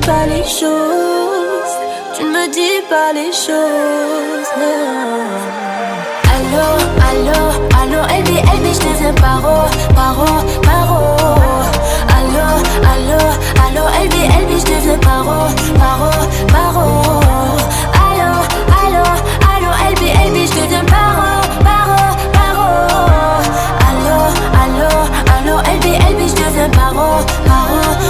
pas les choses. Tu ne me dis pas les choses, non. Allô, allô, allô, Elbi, Elbi, je deviens paro, paro, paro. Allô, allô, allô, Elbi, Elbi, je deviens paro, paro, paro. Allô, allô, allô, Elbi, Elbi, je deviens paro, paro, paro. Allô, allô, allô, Elbi, Elbi, je deviens paro, paro.